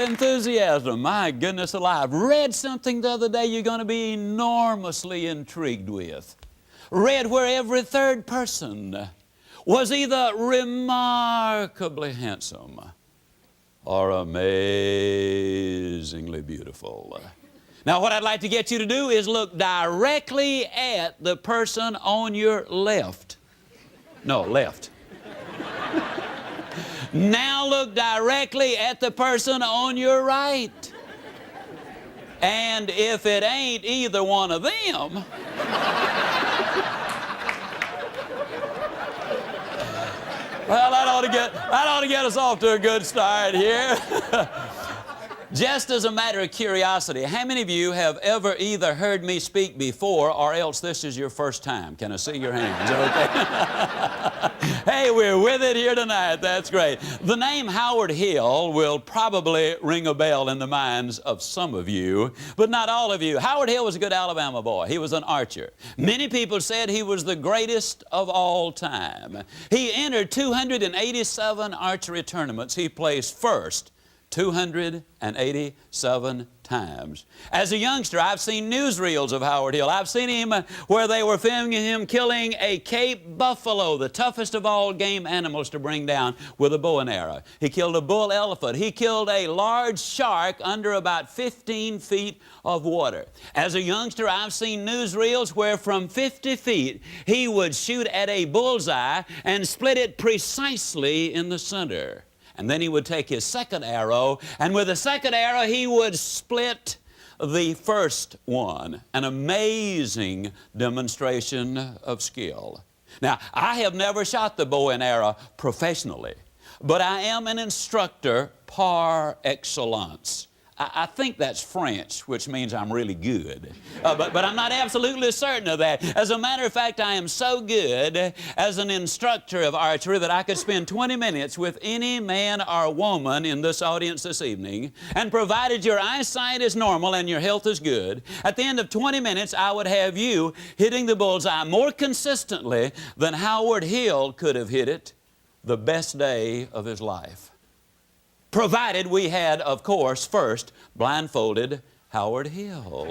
enthusiasm. My goodness alive. Read something the other day you're going to be enormously intrigued with. Read where every third person was either remarkably handsome or amazingly beautiful. Now, what I'd like to get you to do is look directly at the person on your left. No, left. Now look directly at the person on your right. And if it ain't either one of them, well, that ought to get us off to a good start here. Just as a matter of curiosity, how many of you have ever either heard me speak before or else this is your first time? Can I see your hands? Okay. Hey, we're with it here tonight. That's great. The name Howard Hill will probably ring a bell in the minds of some of you, but not all of you. Howard Hill was a good Alabama boy. He was an archer. Many people said he was the greatest of all time. He entered 287 archery tournaments. He placed first 287 times. As a youngster, I've seen newsreels of Howard Hill. I've seen him where they were filming him killing a Cape buffalo, the toughest of all game animals to bring down with a bow and arrow. He killed a bull elephant. He killed a large shark under about 15 feet of water. As a youngster, I've seen newsreels where from 50 feet he would shoot at a bullseye and split it precisely in the center. And then he would take his second arrow, and with the second arrow he would split the first one. An amazing demonstration of skill. Now, I have never shot the bow and arrow professionally, but I am an instructor par excellence. I think that's French, which means I'm really good. But I'm not absolutely certain of that. As a matter of fact, I am so good as an instructor of archery that I could spend 20 minutes with any man or woman in this audience this evening, and provided your eyesight is normal and your health is good, at the end of 20 minutes, I would have you hitting the bullseye more consistently than Howard Hill could have hit it the best day of his life. Provided we had, of course, first blindfolded Howard Hill.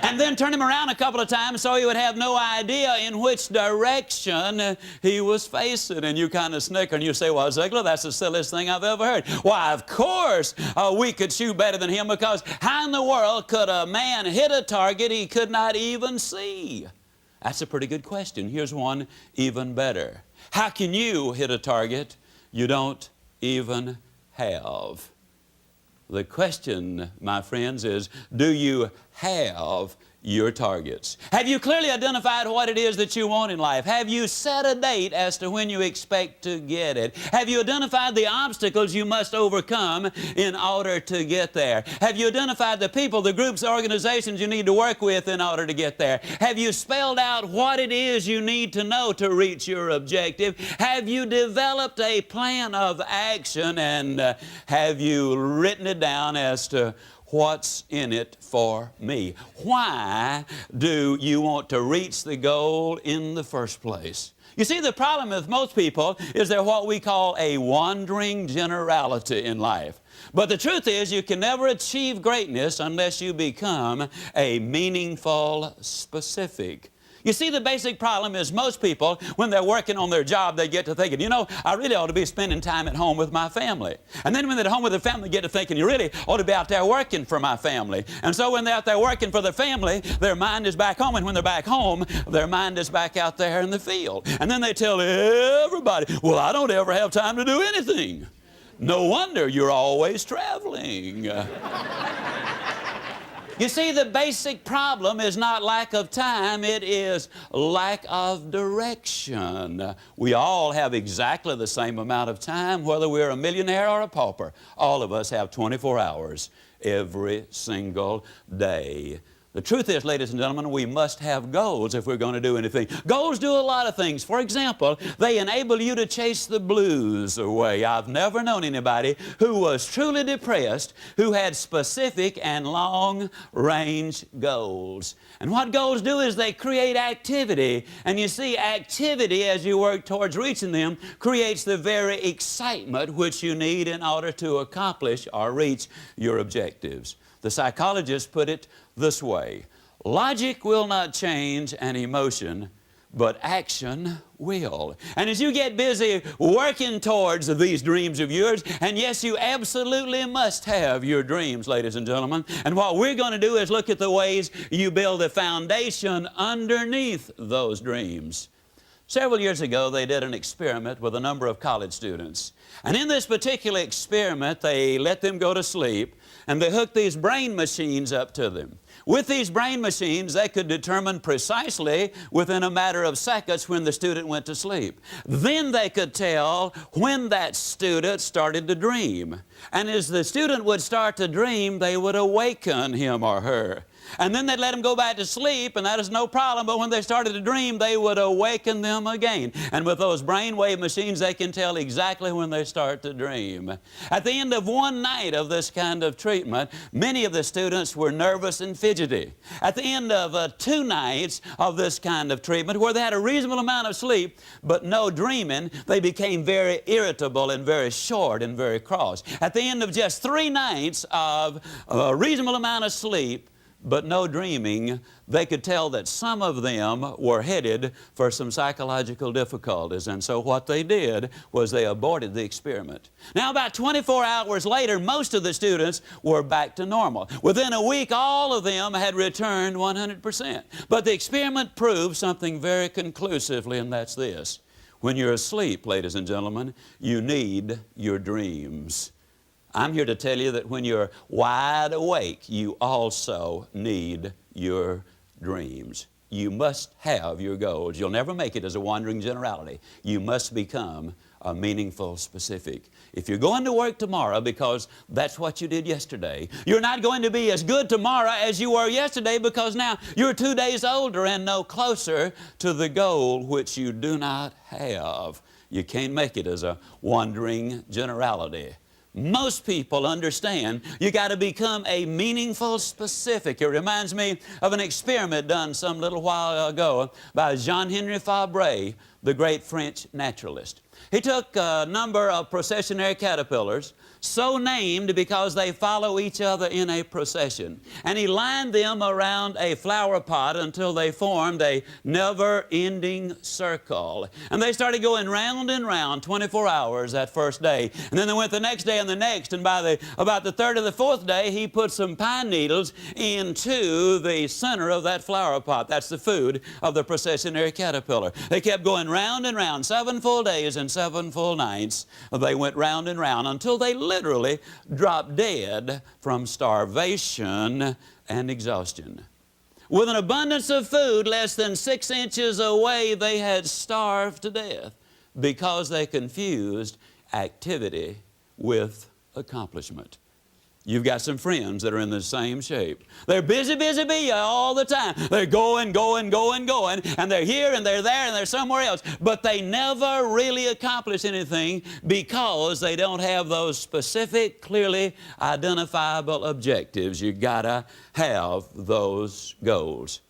And then turn him around a couple of times so he would have no idea in which direction he was facing. And you kind of snicker and you say, well, Ziglar, that's the silliest thing I've ever heard. Why, of course we could shoot better than him, because how in the world could a man hit a target he could not even see? That's a pretty good question. Here's one even better. How can you hit a target you don't even have? The question, my friends, is, do you have your targets? Have you clearly identified what it is that you want in life? Have you set a date as to when you expect to get it? Have you identified the obstacles you must overcome in order to get there? Have you identified the people, the groups, the organizations you need to work with in order to get there? Have you spelled out what it is you need to know to reach your objective? Have you developed a plan of action, and have you written it down as to what's in it for me? Why do you want to reach the goal in the first place? You see, the problem with most people is they're what we call a wandering generality in life. But the truth is, you can never achieve greatness unless you become a meaningful specific. You see, the basic problem is most people, when they're working on their job, they get to thinking, you know, I really ought to be spending time at home with my family. And then when they're at home with their family, they get to thinking, you really ought to be out there working for my family. And so when they're out there working for their family, their mind is back home. And when they're back home, their mind is back out there in the field. And then they tell everybody, well, I don't ever have time to do anything. No wonder you're always traveling. You see, the basic problem is not lack of time, it is lack of direction. We all have exactly the same amount of time, whether we're a millionaire or a pauper. All of us have 24 hours every single day. The truth is, ladies and gentlemen, we must have goals if we're going to do anything. Goals do a lot of things. For example, they enable you to chase the blues away. I've never known anybody who was truly depressed who had specific and long-range goals. And what goals do is they create activity. And you see, activity, as you work towards reaching them, creates the very excitement which you need in order to accomplish or reach your objectives. The psychologists put it this way: logic will not change an emotion, but action will. And as you get busy working towards these dreams of yours, and yes, you absolutely must have your dreams, ladies and gentlemen, and what we're going to do is look at the ways you build a foundation underneath those dreams. Several years ago, they did an experiment with a number of college students. And in this particular experiment, they let them go to sleep, and they hooked these brain machines up to them. With these brain machines, they could determine precisely within a matter of seconds when the student went to sleep. Then they could tell when that student started to dream. And as the student would start to dream, they would awaken him or her. And then they'd let them go back to sleep, and that is no problem, but when they started to dream, they would awaken them again. And with those brainwave machines, they can tell exactly when they start to dream. At the end of one night of this kind of treatment, many of the students were nervous and fidgety. At the end of 2 nights of this kind of treatment, where they had a reasonable amount of sleep, but no dreaming, they became very irritable and very short and very cross. At the end of just 3 nights of a reasonable amount of sleep, but no dreaming, they could tell that some of them were headed for some psychological difficulties. And so what they did was they aborted the experiment. Now, about 24 hours later, most of the students were back to normal. Within a week, all of them had returned 100%. But the experiment proved something very conclusively, and that's this: when you're asleep, ladies and gentlemen, you need your dreams. I'm here to tell you that when you're wide awake, you also need your dreams. You must have your goals. You'll never make it as a wandering generality. You must become a meaningful specific. If you're going to work tomorrow because that's what you did yesterday, you're not going to be as good tomorrow as you were yesterday, because now you're 2 days older and no closer to the goal which you do not have. You can't make it as a wandering generality. Most people understand you got to become a meaningful specific. It reminds me of an experiment done some little while ago by Jean-Henri Fabre, the great French naturalist. He took a number of processionary caterpillars, so named because they follow each other in a procession. And he lined them around a flower pot until they formed a never-ending circle. And they started going round and round 24 hours that first day. And then they went the next day and the next. And by about the third or the fourth day, he put some pine needles into the center of that flower pot. That's the food of the processionary caterpillar. They kept going round and round, 7 full days and 7 full nights. They went round and round until they literally dropped dead from starvation and exhaustion. With an abundance of food less than 6 inches away, they had starved to death because they confused activity with accomplishment. You've got some friends that are in the same shape. They're busy, busy, busy all the time. They're going, and they're here and they're there and they're somewhere else. But they never really accomplish anything because they don't have those specific, clearly identifiable objectives. You gotta have those goals.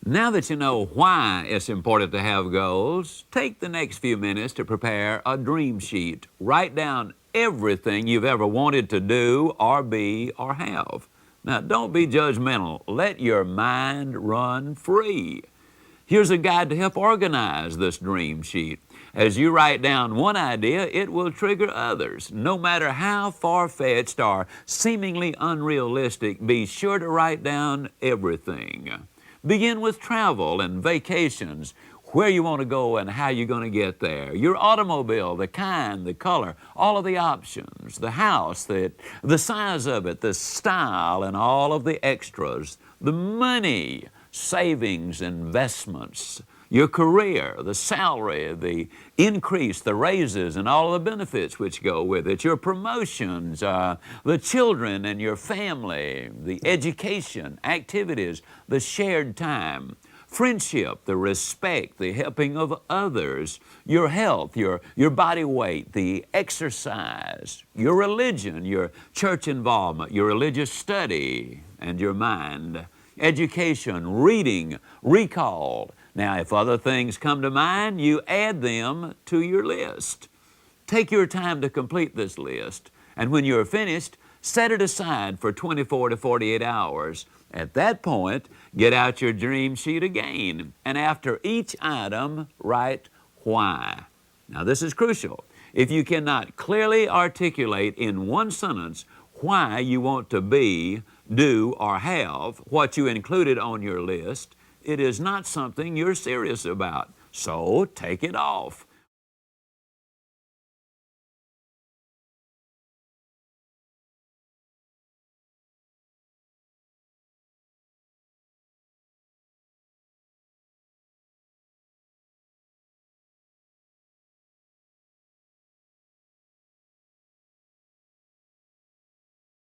Now that you know why it's important to have goals, take the next few minutes to prepare a dream sheet. Write down everything you've ever wanted to do or be or have. Now, don't be judgmental. Let your mind run free. Here's a guide to help organize this dream sheet. As you write down one idea, it will trigger others. No matter how far-fetched or seemingly unrealistic, be sure to write down everything. Begin with travel and vacations, where you want to go and how you're going to get there, your automobile, the kind, the color, all of the options, the house, the size of it, the style, and all of the extras, the money, savings, investments, your career, the salary, the increase, the raises, and all the benefits which go with it, your promotions, the children and your family, the education, activities, the shared time, friendship, the respect, the helping of others, your health, your body weight, the exercise, your religion, your church involvement, your religious study, and your mind, education, reading, recall. Now, if other things come to mind, you add them to your list. Take your time to complete this list, and when you're finished, set it aside for 24 to 48 hours. At that point, get out your dream sheet again, and after each item, write why. Now, this is crucial. If you cannot clearly articulate in one sentence why you want to be, do, or have what you included on your list, it is not something you're serious about. So take it off.